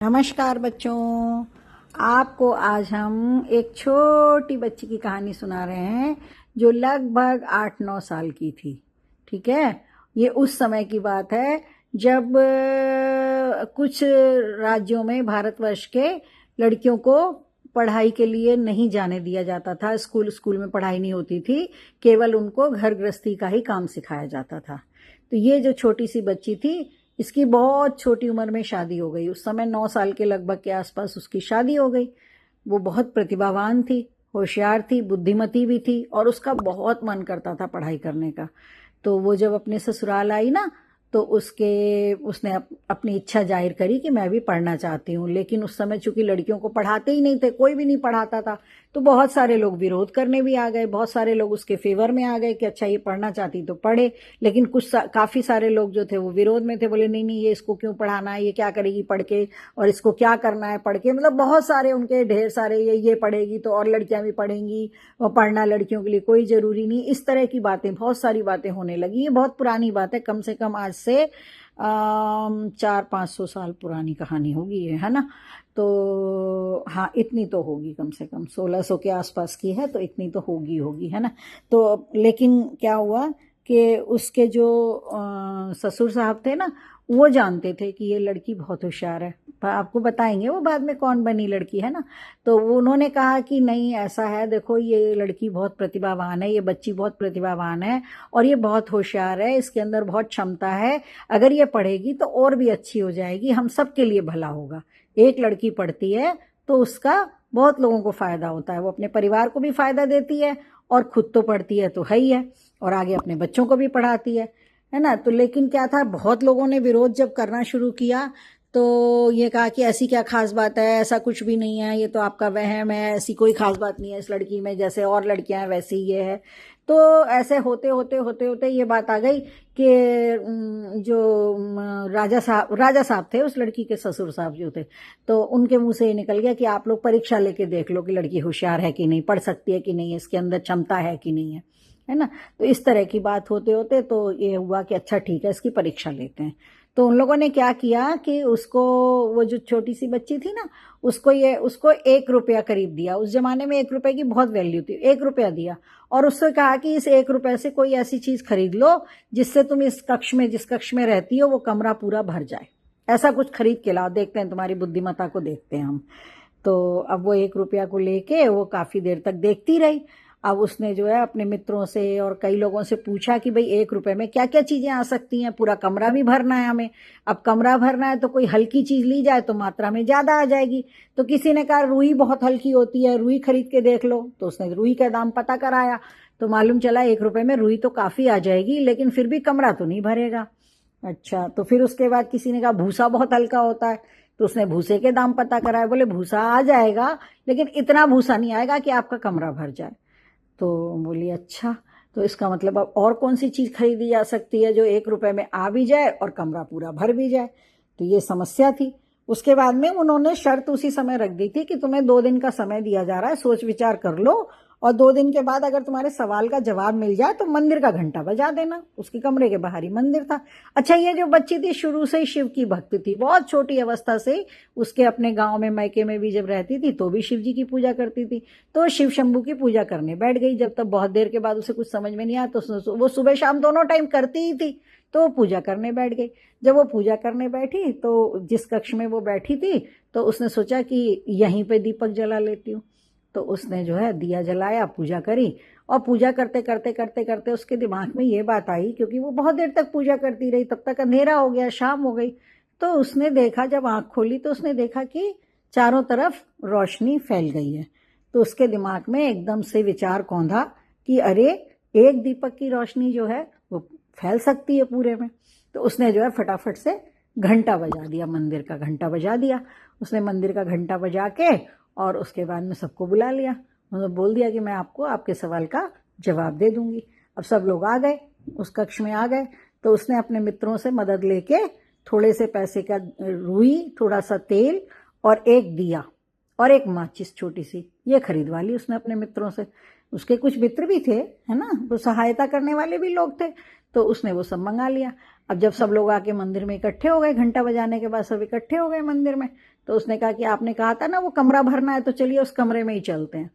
नमस्कार बच्चों, आपको आज हम एक छोटी बच्ची की कहानी सुना रहे हैं जो लगभग 8-9 साल की थी। ठीक है, ये उस समय की बात है जब कुछ राज्यों में भारतवर्ष के लड़कियों को पढ़ाई के लिए नहीं जाने दिया जाता था। स्कूल में पढ़ाई नहीं होती थी, केवल उनको घर गृहस्थी का ही काम सिखाया जाता था। तो ये जो छोटी सी बच्ची थी, इसकी बहुत छोटी उम्र में शादी हो गई। उस समय 9 साल के लगभग के आसपास उसकी शादी हो गई। वो बहुत प्रतिभावान थी, होशियार थी, बुद्धिमती भी थी और उसका बहुत मन करता था पढ़ाई करने का। तो वो जब अपने ससुराल आई ना, तो उसने अपनी इच्छा जाहिर करी कि मैं भी पढ़ना चाहती हूँ। लेकिन उस समय चूंकि लड़कियों को पढ़ाते ही नहीं थे, कोई भी नहीं पढ़ाता था, तो बहुत सारे लोग विरोध करने भी आ गए। बहुत सारे लोग उसके फेवर में आ गए कि अच्छा ये पढ़ना चाहती तो पढ़े। लेकिन काफ़ी सारे लोग जो थे वो विरोध में थे, बोले नहीं नहीं, ये इसको क्यों पढ़ाना है, ये क्या करेगी पढ़ के, और इसको क्या करना है पढ़ के। मतलब बहुत सारे उनके ढेर सारे, ये पढ़ेगी तो और लड़कियां भी पढ़ेंगी, और पढ़ना लड़कियों के लिए कोई ज़रूरी नहीं, इस तरह की बातें, बहुत सारी बातें होने लगी। ये बहुत पुरानी बात है, कम से कम आज से 400-500 साल पुरानी कहानी होगी ये, है ना। तो हाँ, इतनी तो होगी, कम से कम 1600 के आसपास की है, तो इतनी तो होगी, है ना। तो लेकिन क्या हुआ कि उसके जो ससुर साहब थे ना, वो जानते थे कि ये लड़की बहुत होशियार है। आपको बताएंगे वो बाद में कौन बनी लड़की, है ना। तो उन्होंने कहा कि नहीं, ऐसा है, देखो ये लड़की बहुत प्रतिभावान है, ये बच्ची बहुत प्रतिभावान है और ये बहुत होशियार है, इसके अंदर बहुत क्षमता है। अगर ये पढ़ेगी तो और भी अच्छी हो जाएगी, हम सबके लिए भला होगा। एक लड़की पढ़ती है तो उसका बहुत लोगों को फायदा होता है, वो अपने परिवार को भी फायदा देती है और खुद तो पढ़ती है तो है ही है, और आगे अपने बच्चों को भी पढ़ाती है ना। तो लेकिन क्या था, बहुत लोगों ने विरोध जब करना शुरू किया तो ये कहा कि ऐसी क्या खास बात है, ऐसा कुछ भी नहीं है, ये तो आपका वहम है, ऐसी कोई खास बात नहीं है इस लड़की में, जैसे और लड़कियां हैं वैसे ही ये है। तो ऐसे होते होते ये बात आ गई कि जो राजा साहब थे, उस लड़की के ससुर साहब जो थे, तो उनके मुंह से ये निकल गया कि आप लोग परीक्षा लेके देख लो कि लड़की होशियार है कि नहीं, पढ़ सकती है कि नहीं, इसके अंदर क्षमता है कि नहीं है ना। तो इस तरह की बात होते होते तो ये हुआ कि अच्छा ठीक है, इसकी परीक्षा लेते हैं। तो उन लोगों ने क्या किया कि उसको, वो जो छोटी सी बच्ची थी ना, उसको 1 रुपया करीब दिया। उस जमाने में 1 रुपए की बहुत वैल्यू थी। 1 रुपया दिया और उससे कहा कि इस 1 रुपए से कोई ऐसी चीज खरीद लो जिससे तुम जिस कक्ष में रहती हो वो कमरा पूरा भर जाए। ऐसा कुछ खरीद के लाओ, देखते हैं तुम्हारी बुद्धिमत्ता को, देखते हैं हम। तो अब वो 1 रुपया को लेके वो काफी देर तक देखती रही। अब उसने जो है अपने मित्रों से और कई लोगों से पूछा कि भाई 1 रुपए में क्या क्या चीजें आ सकती हैं, पूरा कमरा भी भरना है हमें। अब कमरा भरना है तो कोई हल्की चीज ली जाए तो मात्रा में ज्यादा आ जाएगी। तो किसी ने कहा रुई बहुत हल्की होती है, रुई खरीद के देख लो। तो उसने रुई का दाम पता कराया तो मालूम चला 1 रुपए में रुई तो काफी आ जाएगी, लेकिन फिर भी कमरा तो नहीं भरेगा। अच्छा, तो फिर उसके बाद किसी ने कहा भूसा बहुत हल्का होता है, तो उसने भूसे के दाम पता कराए, बोले भूसा आ जाएगा लेकिन इतना भूसा नहीं आएगा कि आपका कमरा भर जाए। तो बोली अच्छा, तो इसका मतलब अब और कौन सी चीज खरीदी जा सकती है जो 1 रुपए में आ भी जाए और कमरा पूरा भर भी जाए। तो ये समस्या थी। उसके बाद में उन्होंने शर्त उसी समय रख दी थी कि तुम्हें 2 दिन का समय दिया जा रहा है, सोच विचार कर लो, और 2 दिन के बाद अगर तुम्हारे सवाल का जवाब मिल जाए तो मंदिर का घंटा बजा देना। उसके कमरे के बाहर ही मंदिर था। अच्छा, ये जो बच्ची थी शुरू से ही शिव की भक्त थी, बहुत छोटी अवस्था से। उसके अपने गांव में, मायके में भी जब रहती थी तो भी शिव जी की पूजा करती थी। तो शिव शंभू की पूजा करने बैठ गई। जब तक बहुत देर के बाद उसे कुछ समझ में नहीं आया तो वो सुबह शाम दोनों टाइम करती ही थी, तो वो पूजा करने बैठ गई। जब वो पूजा करने बैठी तो जिस कक्ष में वो बैठी थी, तो उसने सोचा कि यहीं पे दीपक जला लेती हूँ। तो उसने जो है दिया जलाया, पूजा करी, और पूजा करते करते करते करते उसके दिमाग में ये बात आई, क्योंकि वो बहुत देर तक पूजा करती रही, तब तक अंधेरा हो गया, शाम हो गई। तो उसने देखा, जब आंख खोली तो उसने देखा कि चारों तरफ रोशनी फैल गई है। तो उसके दिमाग में एकदम से विचार कौंधा कि अरे, एक दीपक की रोशनी जो है वो फैल सकती है पूरे में। तो उसने जो है फटाफट से घंटा बजा दिया, मंदिर का घंटा बजा दिया। उसने मंदिर का घंटा बजा के और उसके बाद में सबको बुला लिया। उन्होंने बोल दिया कि मैं आपको आपके सवाल का जवाब दे दूंगी। अब सब लोग आ गए, उस कक्ष में आ गए। तो उसने अपने मित्रों से मदद लेके थोड़े से पैसे का रुई, थोड़ा सा तेल और एक दिया और एक माचिस छोटी सी, ये खरीदवा ली उसने अपने मित्रों से। उसके कुछ मित्र भी थे, है ना, तो सहायता करने वाले भी लोग थे, तो उसने वो सब मंगा लिया। अब जब सब लोग आके मंदिर में इकट्ठे हो गए, घंटा बजाने के बाद सब इकट्ठे हो गए मंदिर में, तो उसने कहा कि आपने कहा था ना वो कमरा भरना है, तो चलिए उस कमरे में ही चलते हैं।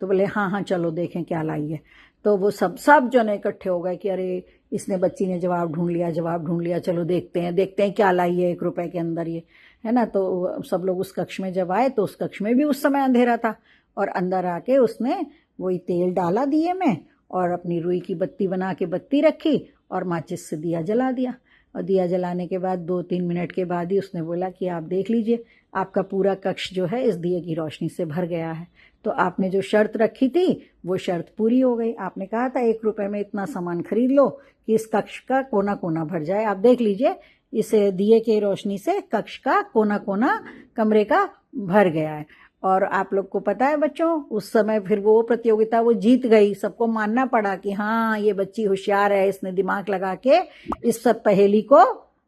तो बोले हाँ हाँ चलो देखें क्या लाई है। तो वो सब जने इकट्ठे हो गए कि अरे इसने, बच्ची ने जवाब ढूंढ लिया, चलो देखते हैं क्या लाई है 1 रुपए के अंदर ये, है ना। तो सब लोग उस कक्ष में जब आए तो उस कक्ष में भी उस समय अंधेरा था, और अंदर आके उसने वही तेल डाला दिए में, और अपनी रुई की बत्ती बना के बत्ती रखी, और माचिस से दिया जला दिया। और दिया जलाने के बाद 2-3 मिनट के बाद ही उसने बोला कि आप देख लीजिए, आपका पूरा कक्ष जो है इस दिए की रोशनी से भर गया है। तो आपने जो शर्त रखी थी वो शर्त पूरी हो गई। आपने कहा था 1 रुपए में इतना सामान खरीद लो कि इस कक्ष का कोना कोना भर जाए। आप देख लीजिए, इस दिए की रोशनी से कक्ष का कोना कोना कमरे का भर गया है। और आप लोग को पता है बच्चों, उस समय फिर वो प्रतियोगिता वो जीत गई। सबको मानना पड़ा कि हाँ ये बच्ची होशियार है, इसने दिमाग लगा के इस सब पहेली को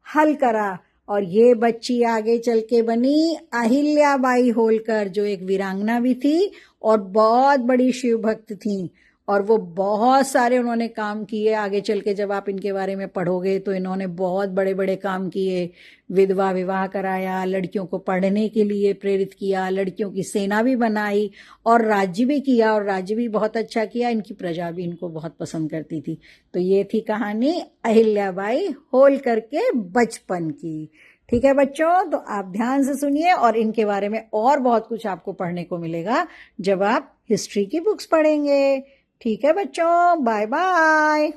हल करा। और ये बच्ची आगे चल के बनी अहिल्याबाई होलकर, जो एक वीरांगना भी थी और बहुत बड़ी शिव भक्त थी। और वो बहुत सारे उन्होंने काम किए। आगे चल के जब आप इनके बारे में पढ़ोगे तो इन्होंने बहुत बड़े बड़े काम किए। विधवा विवाह कराया, लड़कियों को पढ़ने के लिए प्रेरित किया, लड़कियों की सेना भी बनाई, और राज्य भी किया, और राज्य भी बहुत अच्छा किया। इनकी प्रजा भी इनको बहुत पसंद करती थी। तो ये थी कहानी अहिल्याबाई होलकर के बचपन की। ठीक है बच्चों, तो आप ध्यान से सुनिए, और इनके बारे में और बहुत कुछ आपको पढ़ने को मिलेगा जब आप हिस्ट्री की बुक्स पढ़ेंगे। ठीक है बच्चों, बाय बाय।